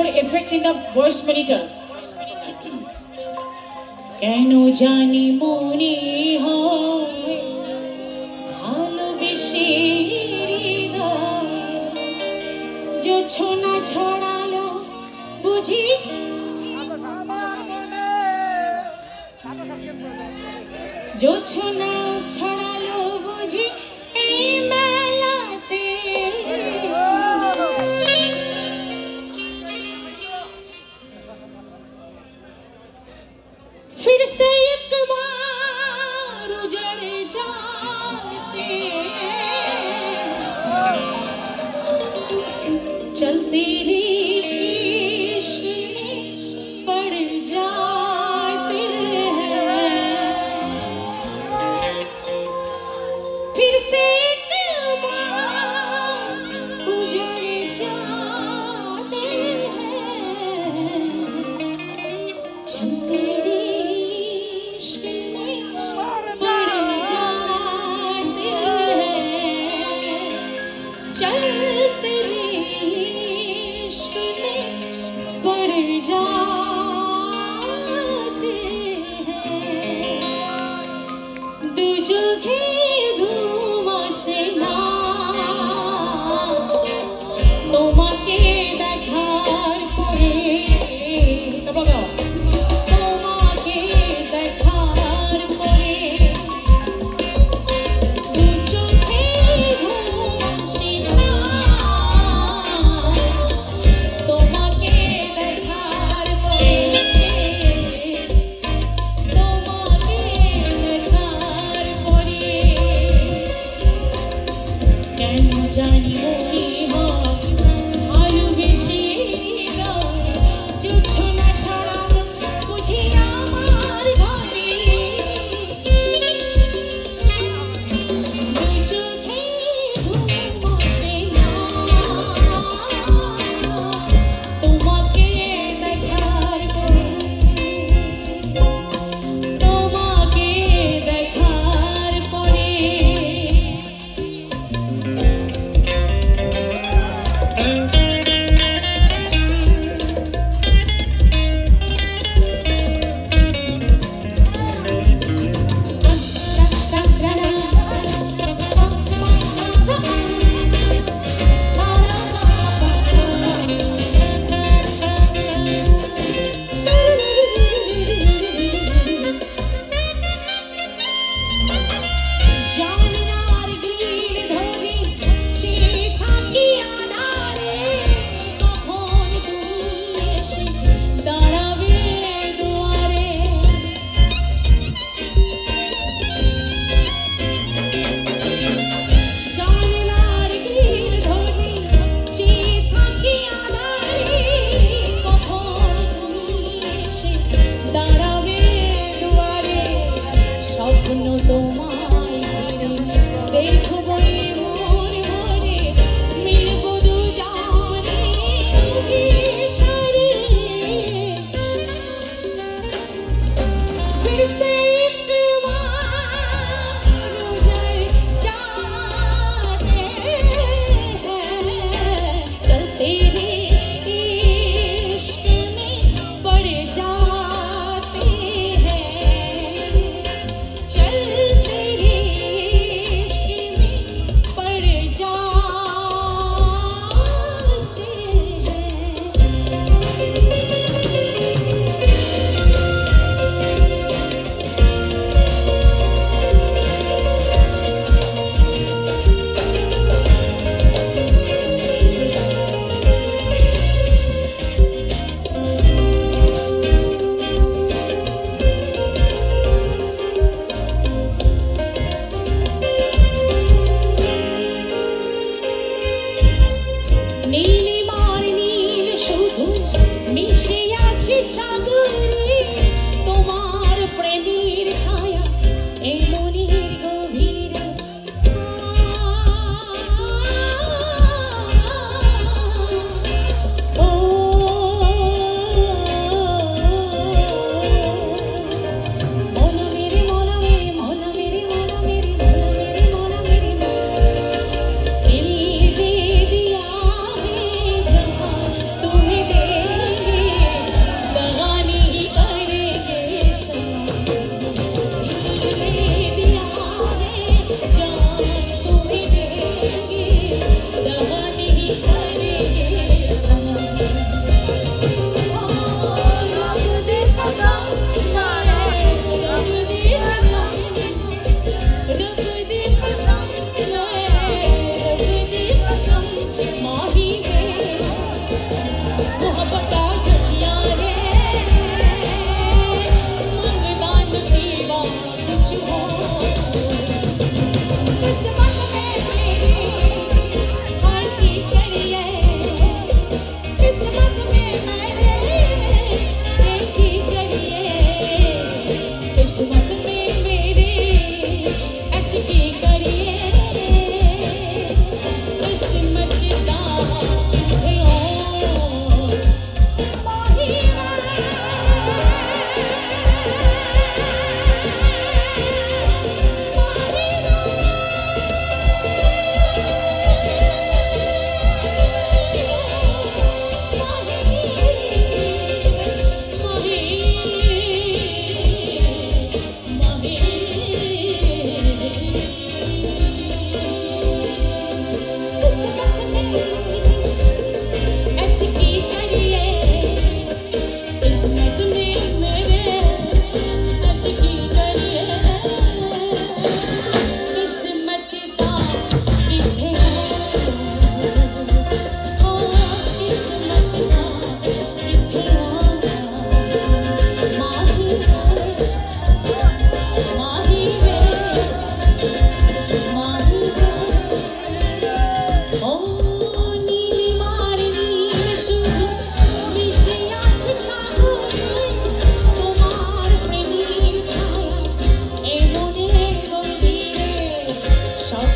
more effect in the voice monitor. কেন জানি মনে হয় ভালোবেসে হৃদয় জোছনা ছড়ালো বুঝি জোছনা ছড়ালো বুঝি এই মেলাতে फिर से एक बार उजड़ जाते चलते रे इश्क में पड़ जाते हैं फिर से एक बार उजड़ जाते हैं चलते रे चलते इश्क में पड़ जाते हैं दो जगह घूम আসে না তোমাকে দেখার পরে তোমাকে দেখার পরে দু চোখে জানি মনে হয় ভালোবেসে জোছনা ছড়ালো বুঝি আমার ঘরে দু চোখে ঘুম আসে না তোমাকে দেখার পরে তোমাকে দেখার পরে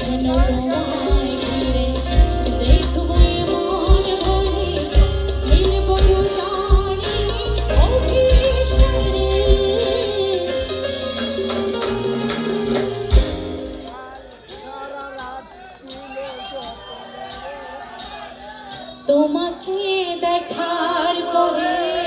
যেন তোমায় ঘিরে দেখবো এমন ভরে মিলবো দুজনে অভিসারে তোমাকে দেখার পরে